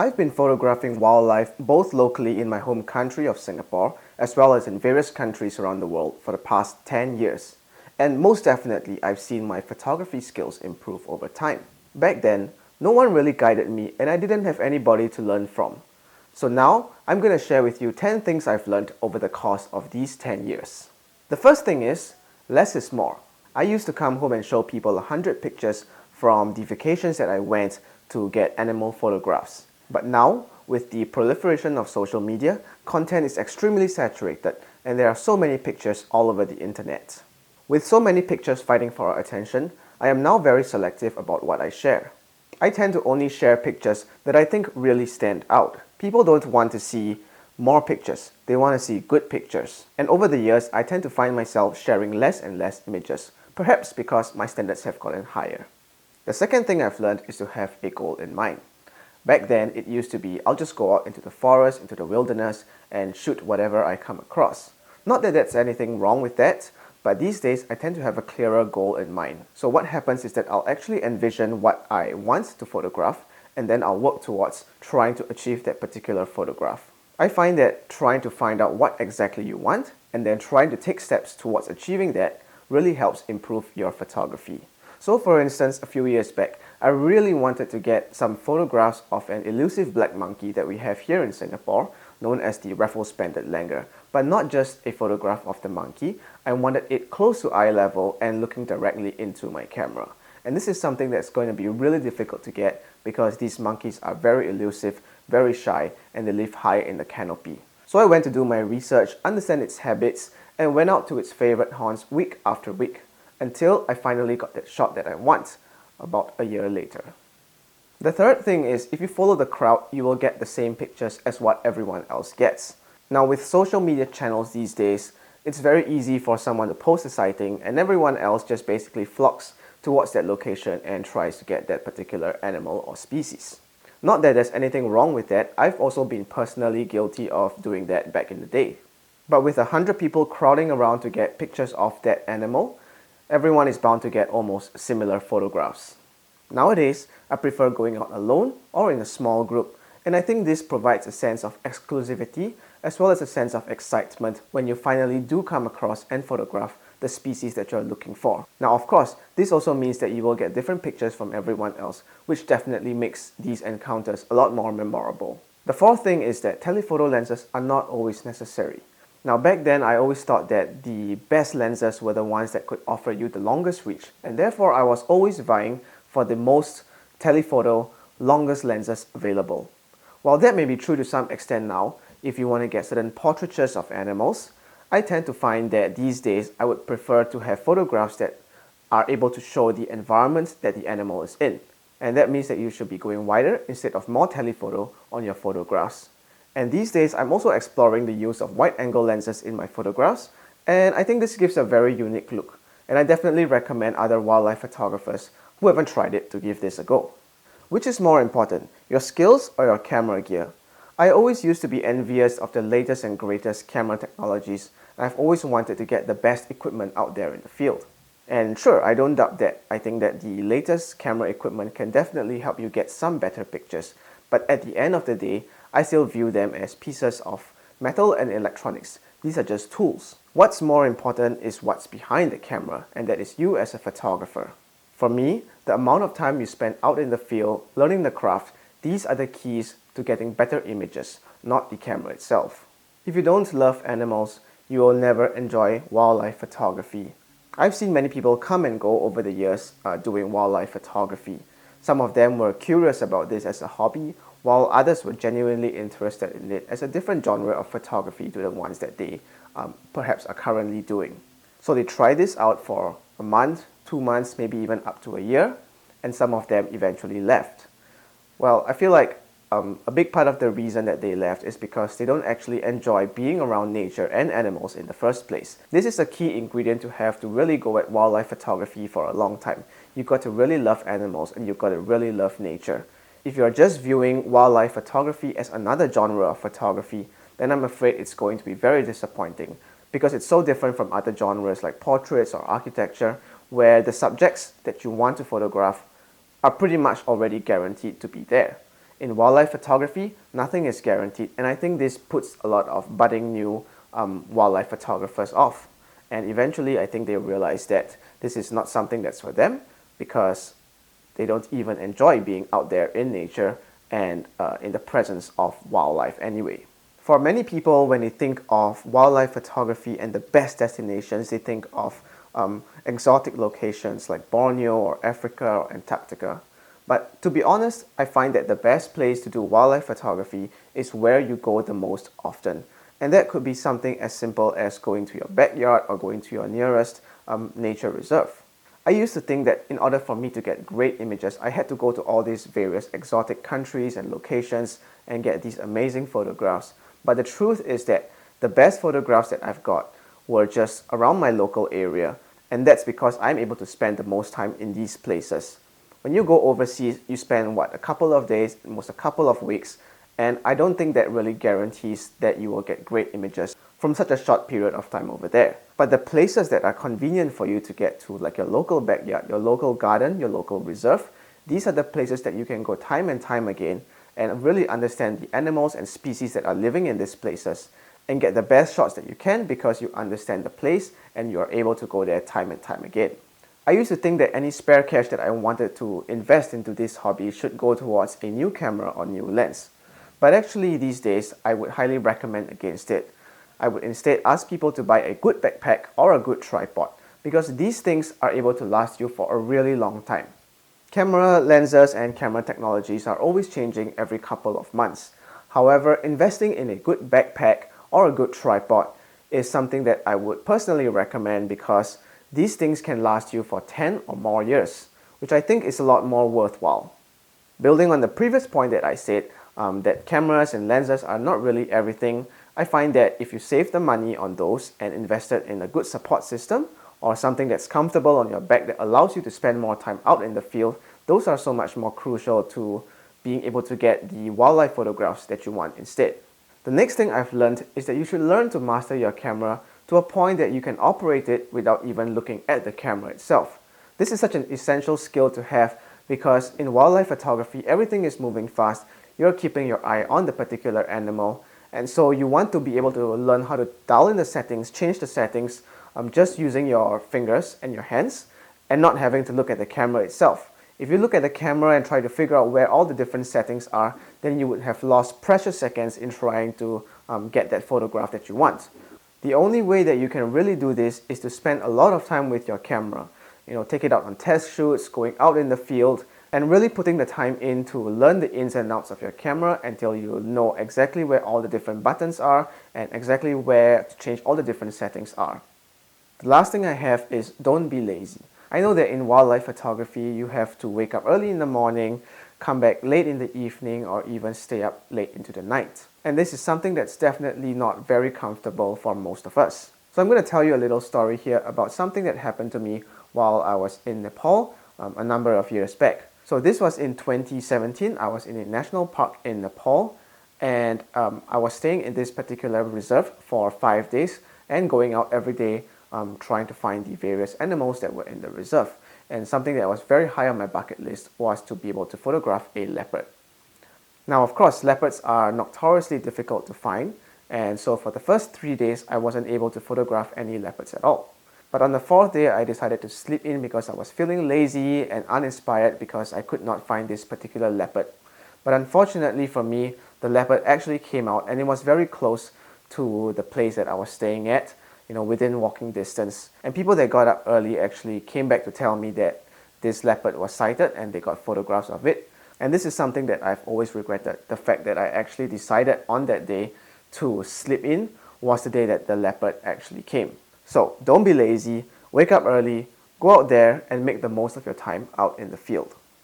I've been photographing wildlife both locally in my home country of Singapore as well as in various countries around the world for the past 10 years. And most definitely, I've seen my photography skills improve over time. Back then, no one really guided me and I didn't have anybody to learn from. So now, I'm going to share with you 10 things I've learned over the course of these 10 years. The first thing is, less is more. I used to come home and show people 100 pictures from the vacations that I went to get animal photographs. But now, with the proliferation of social media, content is extremely saturated and there are so many pictures all over the internet. With so many pictures fighting for our attention, I am now very selective about what I share. I tend to only share pictures that I think really stand out. People don't want to see more pictures, they want to see good pictures. And over the years, I tend to find myself sharing less and less images, perhaps because my standards have gotten higher. The second thing I've learned is to have a goal in mind. Back then, it used to be, I'll just go out into the forest, into the wilderness, and shoot whatever I come across. Not that there's anything wrong with that, but these days, I tend to have a clearer goal in mind. So what happens is that I'll actually envision what I want to photograph, and then I'll work towards trying to achieve that particular photograph. I find that trying to find out what exactly you want, and then trying to take steps towards achieving that, really helps improve your photography. So for instance, a few years back, I really wanted to get some photographs of an elusive black monkey that we have here in Singapore, known as the Raffles-banded langur. But not just a photograph of the monkey, I wanted it close to eye level and looking directly into my camera. And this is something that's going to be really difficult to get because these monkeys are very elusive, very shy, and they live high in the canopy. So I went to do my research, understand its habits, and went out to its favorite haunts week after week, until I finally got that shot that I want, about a year later. The third thing is, if you follow the crowd, you will get the same pictures as what everyone else gets. Now with social media channels these days, it's very easy for someone to post a sighting and everyone else just basically flocks towards that location and tries to get that particular animal or species. Not that there's anything wrong with that, I've also been personally guilty of doing that back in the day. But with 100 people crowding around to get pictures of that animal, everyone is bound to get almost similar photographs. Nowadays, I prefer going out alone or in a small group, and I think this provides a sense of exclusivity as well as a sense of excitement when you finally do come across and photograph the species that you're looking for. Now of course, this also means that you will get different pictures from everyone else, which definitely makes these encounters a lot more memorable. The fourth thing is that telephoto lenses are not always necessary. Now back then, I always thought that the best lenses were the ones that could offer you the longest reach, and therefore I was always vying for the most telephoto, longest lenses available. While that may be true to some extent now, if you want to get certain portraitures of animals, I tend to find that these days I would prefer to have photographs that are able to show the environment that the animal is in. And that means that you should be going wider instead of more telephoto on your photographs. And these days, I'm also exploring the use of wide-angle lenses in my photographs, and I think this gives a very unique look. And I definitely recommend other wildlife photographers who haven't tried it to give this a go. Which is more important, your skills or your camera gear? I always used to be envious of the latest and greatest camera technologies, and I've always wanted to get the best equipment out there in the field. And sure, I don't doubt that. I think that the latest camera equipment can definitely help you get some better pictures, but at the end of the day, I still view them as pieces of metal and electronics. These are just tools. What's more important is what's behind the camera, and that is you as a photographer. For me, the amount of time you spend out in the field, learning the craft, these are the keys to getting better images, not the camera itself. If you don't love animals, you will never enjoy wildlife photography. I've seen many people come and go over the years doing wildlife photography. Some of them were curious about this as a hobby, while others were genuinely interested in it as a different genre of photography to the ones that they perhaps are currently doing. So they try this out for a month, 2 months, maybe even up to a year, and some of them eventually left. Well, I feel like a big part of the reason that they left is because they don't actually enjoy being around nature and animals in the first place. This is a key ingredient to have to really go at wildlife photography for a long time. You've got to really love animals and you've got to really love nature. If you're just viewing wildlife photography as another genre of photography, then I'm afraid it's going to be very disappointing because it's so different from other genres like portraits or architecture, where the subjects that you want to photograph are pretty much already guaranteed to be there. In wildlife photography, nothing is guaranteed, and I think this puts a lot of budding new wildlife photographers off. And eventually, I think they realize that this is not something that's for them because they don't even enjoy being out there in nature and in the presence of wildlife anyway. For many people, when they think of wildlife photography and the best destinations, they think of exotic locations like Borneo or Africa or Antarctica. But to be honest, I find that the best place to do wildlife photography is where you go the most often. And that could be something as simple as going to your backyard or going to your nearest nature reserve. I used to think that in order for me to get great images, I had to go to all these various exotic countries and locations and get these amazing photographs. But the truth is that the best photographs that I've got were just around my local area, and that's because I'm able to spend the most time in these places. When you go overseas, you spend a couple of days, almost a couple of weeks, and I don't think that really guarantees that you will get great images from such a short period of time over there. But the places that are convenient for you to get to, like your local backyard, your local garden, your local reserve, these are the places that you can go time and time again and really understand the animals and species that are living in these places and get the best shots that you can because you understand the place and you are able to go there time and time again. I used to think that any spare cash that I wanted to invest into this hobby should go towards a new camera or new lens. But actually these days, I would highly recommend against it. I would instead ask people to buy a good backpack or a good tripod because these things are able to last you for a really long time. Camera lenses and camera technologies are always changing every couple of months. However, investing in a good backpack or a good tripod is something that I would personally recommend because these things can last you for 10 or more years, which I think is a lot more worthwhile. Building on the previous point that I said, that cameras and lenses are not really everything, I find that if you save the money on those and invest it in a good support system or something that's comfortable on your back that allows you to spend more time out in the field, those are so much more crucial to being able to get the wildlife photographs that you want instead. The next thing I've learned is that you should learn to master your camera to a point that you can operate it without even looking at the camera itself. This is such an essential skill to have because in wildlife photography, everything is moving fast. You're keeping your eye on the particular animal, and so you want to be able to learn how to dial in the settings, change the settings, just using your fingers and your hands and not having to look at the camera itself. If you look at the camera and try to figure out where all the different settings are, then you would have lost precious seconds in trying to get that photograph that you want. The only way that you can really do this is to spend a lot of time with your camera. Take it out on test shoots, going out in the field, and really putting the time in to learn the ins and outs of your camera until you know exactly where all the different buttons are and exactly where to change all the different settings are. The last thing I have is don't be lazy. I know that in wildlife photography, you have to wake up early in the morning, come back late in the evening, or even stay up late into the night. And this is something that's definitely not very comfortable for most of us. So I'm going to tell you a little story here about something that happened to me while I was in Nepal a number of years back. So this was in 2017. I was in a national park in Nepal, and I was staying in this particular reserve for 5 days and going out every day trying to find the various animals that were in the reserve. And something that was very high on my bucket list was to be able to photograph a leopard. Now, of course, leopards are notoriously difficult to find, and so for the first 3 days, I wasn't able to photograph any leopards at all. But on the 4th day, I decided to sleep in because I was feeling lazy and uninspired because I could not find this particular leopard. But unfortunately for me, the leopard actually came out, and it was very close to the place that I was staying at, within walking distance. And people that got up early actually came back to tell me that this leopard was sighted and they got photographs of it. And this is something that I've always regretted. The fact that I actually decided on that day to sleep in was the day that the leopard actually came. So don't be lazy, wake up early, go out there and make the most of your time out in the field.